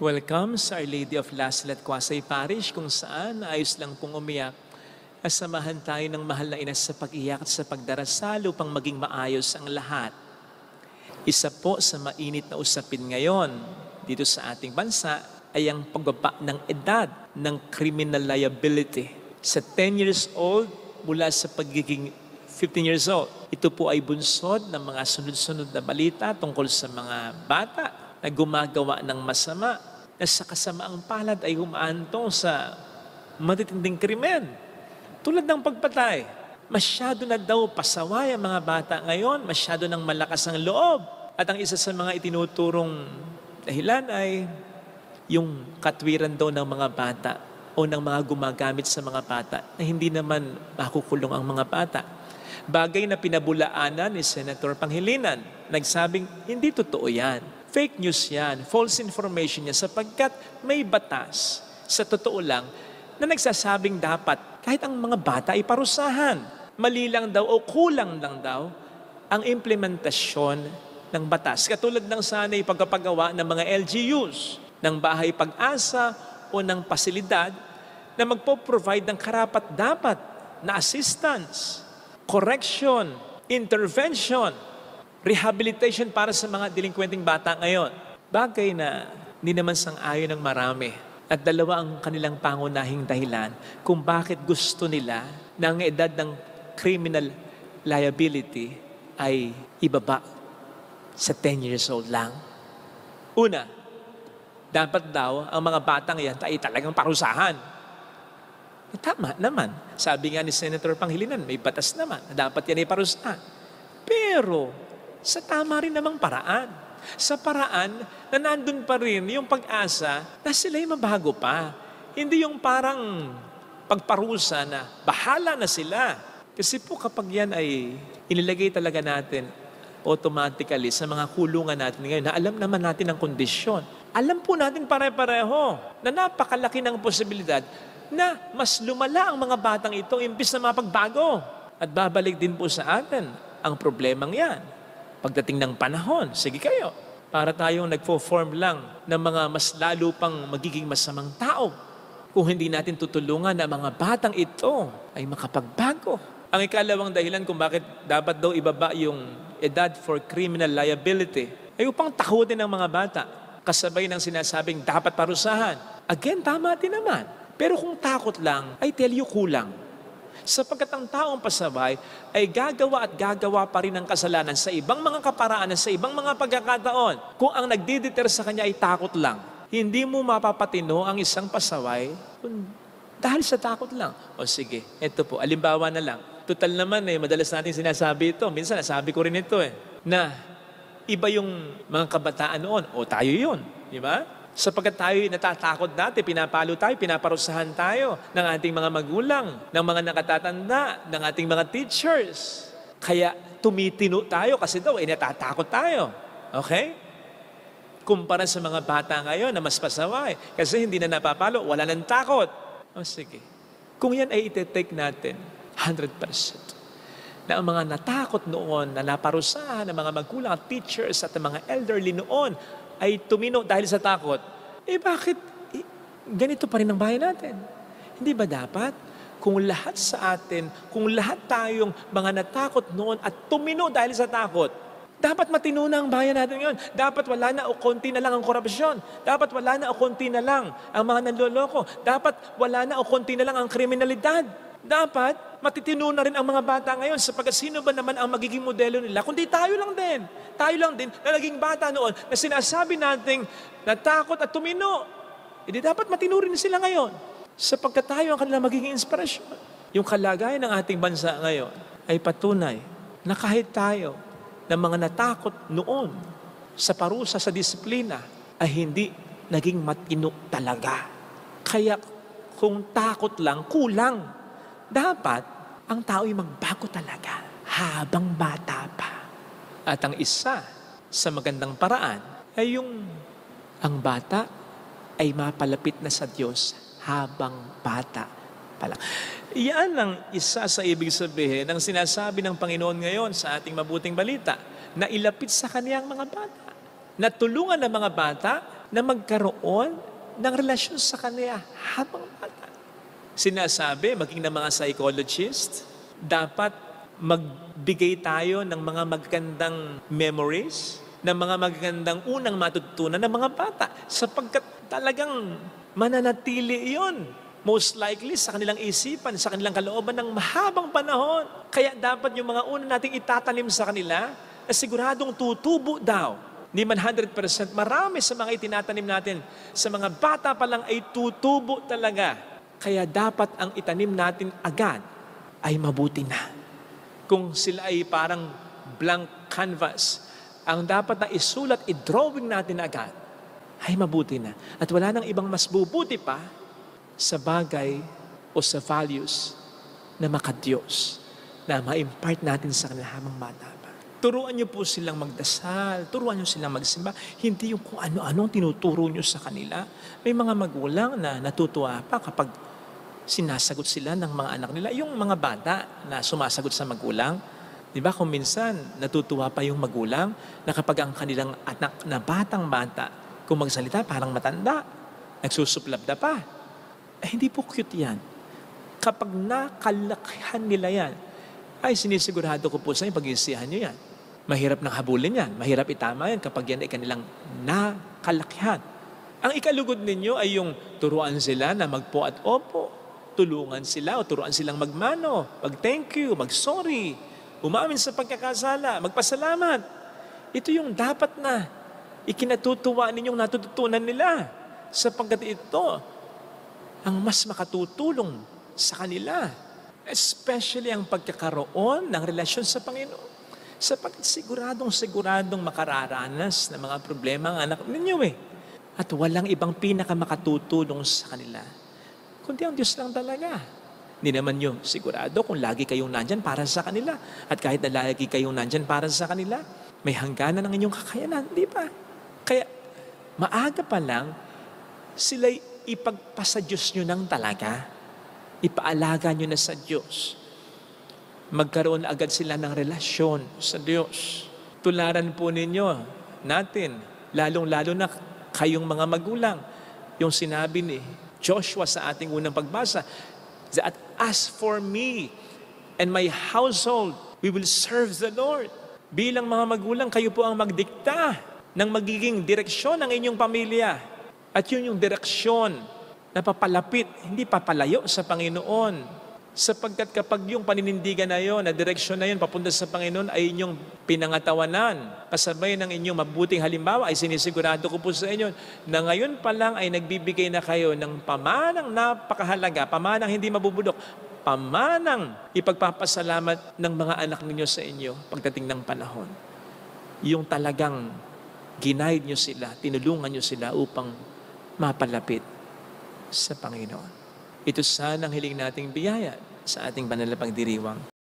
Welcome sa Our Lady of Lasal at Quasay Parish kung saan ayos lang pong umiyak. Asamahan tayo ng mahal na ina sa pag-iyak at sa pagdarasal upang maging maayos ang lahat. Isa po sa mainit na usapin ngayon dito sa ating bansa ay ang pagbaba ng edad ng criminal liability. Sa 10 years old mula sa pagiging 15 years old. Ito po ay bunsod ng mga sunod-sunod na balita tungkol sa mga bata na gumagawa ng masama na sa kasamaang palad ay humaantong sa matitinding krimen. Tulad ng pagpatay. Masyado na daw pasaway ang mga bata ngayon, masyado nang malakas ang loob. At ang isa sa mga itinuturong dahilan ay yung katwiran daw ng mga bata o ng mga gumagamit sa mga bata na hindi naman makukulong ang mga bata. Bagay na pinabulaanan ni Senator Pangilinan. Nagsabing, hindi totoo yan. Fake news yan. False information yan sapagkat may batas. Sa totoo lang, na nagsasabing dapat kahit ang mga bata ay parusahan. Mali lang daw o kulang lang daw ang implementasyon ng batas. Katulad ng sana'y pagpapagawa ng mga LGUs, ng bahay pag-asa o ng pasilidad na magpo-provide ng karapat-dapat na assistance, correction, intervention, rehabilitation para sa mga delinkwenteng bata ngayon. Bagay na hindi naman sang-ayon ng marami. At dalawa ang kanilang pangunahing dahilan kung bakit gusto nila na ang edad ng criminal liability ay ibaba sa 10 years old lang. Una, dapat daw ang mga batang yan ay talagang parusahan. Tama naman. Sabi nga ni Senator Pangilinan, may batas naman na dapat yan ay parusahan. Pero sa tama rin namang paraan. Sa paraan na nandun pa rin yung pag-asa na sila'y mabago pa. Hindi yung parang pagparusa na bahala na sila. Kasi po kapag yan ay inilagay talaga natin automatically sa mga kulungan natin ngayon na alam naman natin ang kondisyon. Alam po natin pare-pareho na napakalaki ng posibilidad na mas lumala ang mga batang ito imbis na mapagbago. At babalik din po sa atin ang problemang yan. Pagdating ng panahon, sige kayo, para tayong nagfo-form lang ng mga mas lalo pang magiging masamang tao. Kung hindi natin tutulungan na mga batang ito ay makapagbago. Ang ikalawang dahilan kung bakit dapat daw ibaba yung edad for criminal liability ay upang takutin ng mga bata. Kasabay ng sinasabing dapat parusahan. Again, tama din naman. Pero kung takot lang, ay tell you kulang. Sapagkat ang taong pasaway ay gagawa at gagawa pa rin ng kasalanan sa ibang mga kaparaanan, sa ibang mga pagkakataon. Kung ang nagdiditer sa kanya ay takot lang, hindi mo mapapatino ang isang pasaway dahil sa takot lang. O sige, ito po, alimbawa na lang. Total naman madalas natin sinasabi ito. Minsan nasabi ko rin ito na iba yung mga kabataan noon. O tayo yun, di ba? Sapagkat tayo natatakot dati, pinapalo tayo, pinaparusahan tayo ng ating mga magulang, ng mga nakatatanda, ng ating mga teachers. Kaya tumitino tayo kasi daw natatakot tayo. Okay? Kumpara sa mga bata ngayon na mas pasaway kasi hindi na napapalo, wala nang takot. O sige. Kung yan ay iti-take natin, 100%. Na ang mga natakot noon, na naparusahan ng mga magulang at teachers at mga elderly noon, ay tumino dahil sa takot, bakit ganito pa rin ang bahay natin? Hindi ba dapat? Kung lahat sa atin, kung lahat tayong mga natakot noon at tumino dahil sa takot, dapat matino na ang bayan natin ngayon. Dapat wala na o konti na lang ang korupsyon. Dapat wala na o konti na lang ang mga nanloloko. Dapat wala na o konti na lang ang kriminalidad. Dapat matitino na rin ang mga bata ngayon sapagkat sino ba naman ang magiging modelo nila? Kundi tayo lang din. Tayo lang din na naging bata noon na sinasabi nating natakot at tumino. Hindi dapat matino rin sila ngayon sapagkat tayo ang kanilang magiging inspirasyon. Yung kalagayan ng ating bansa ngayon ay patunay na kahit tayo na mga natakot noon sa parusa sa disiplina ay hindi naging matino talaga. Kaya kung takot lang, kulang. Dapat, ang tao ay magbago talaga habang bata pa. At ang isa sa magandang paraan ay yung ang bata ay mapalapit na sa Diyos habang bata pa lang. Iyan ang isa sa ibig sabihin ng sinasabi ng Panginoon ngayon sa ating mabuting balita na ilapit sa kaniyang mga bata. Na tulungan ng mga bata na magkaroon ng relasyon sa kanila habang bata. Sinasabi, maging ng mga psychologist, dapat magbigay tayo ng mga magandang memories, ng mga magandang unang matutunan ng mga bata sapagkat talagang mananatili iyon. Most likely sa kanilang isipan, sa kanilang kalooban ng mahabang panahon. Kaya dapat yung mga una nating itatanim sa kanila, siguradong tutubo daw. Di man 100%, marami sa mga itinatanim natin, sa mga bata pa lang ay tutubo talaga. Kaya dapat ang itanim natin agad ay mabuti na. Kung sila ay parang blank canvas, ang dapat na isulat, i-drawing natin agad, ay mabuti na. At wala nang ibang mas bubuti pa sa bagay o sa values na makadiyos, na ma-impart natin sa kanila habang bata pa. Turuan niyo po silang magdasal, turuan niyo silang magsimba, hindi yung kung ano-ano tinuturo niyo sa kanila. May mga magulang na natutuwa pa kapag sinasagot sila ng mga anak nila. Yung mga bata na sumasagot sa magulang, di ba kung minsan natutuwa pa yung magulang na kapag ang kanilang anak na batang-bata, kung magsalita parang matanda, nagsusuplabda pa. Hindi po cute yan. Kapag nakalakihan nila yan, ay sinisigurado ko po sa inyo, pag-iisihan nyo yan. Mahirap nang habulin yan. Mahirap itama yan kapag yan ay kanilang nakalakihan. Ang ikalugod ninyo ay yung turuan sila na magpo at opo. Tulungan sila o turuan silang magmano, mag-thank you, mag-sorry, umamin sa pagkakasala, magpasalamat. Ito yung dapat na ikinatutuwa ninyong natututunan nila sapagkat ito ang mas makatutulong sa kanila. Especially ang pagkakaroon ng relasyon sa Panginoon. Sapagkat siguradong makararanas ng mga problema ang anak ninyo At walang ibang pinakamakatutulong sa kanila kundi ang Diyos lang talaga. Hindi naman yun sigurado kung lagi kayong nandyan para sa kanila. At kahit na lagi kayong nandyan para sa kanila, may hangganan ng inyong kakayanan, di ba? Kaya maaga pa lang, sila'y ipagpasa Diyos nyo nang talaga. Ipaalaga nyo na sa Diyos. Magkaroon agad sila ng relasyon sa Diyos. Tularan po ninyo, natin, lalong-lalo na kayong mga magulang, yung sinabi ni Joshua sa ating unang pagbasa, that as for me and my household, we will serve the Lord. Bilang mga magulang, kayo po ang magdikta ng magiging direksyon ng inyong pamilya. At yun yung direksyon na papalapit, hindi papalayo sa Panginoon. Sapagkat kapag yung paninindigan na yun, na direksyon na yun, papunta sa Panginoon, ay inyong pinangatawanan. Kasabay ng inyong mabuting halimbawa, ay sinisigurado ko po sa inyo, na ngayon pa lang ay nagbibigay na kayo ng pamanang napakahalaga, pamanang hindi mabubudok, pamanang ipagpapasalamat ng mga anak ninyo sa inyo pagdating ng panahon. Yung talagang ginaid nyo sila, tinulungan nyo sila upang mapalapit sa Panginoon. Ito sana ang hiling nating biyaya sa ating banal na pagdiriwang.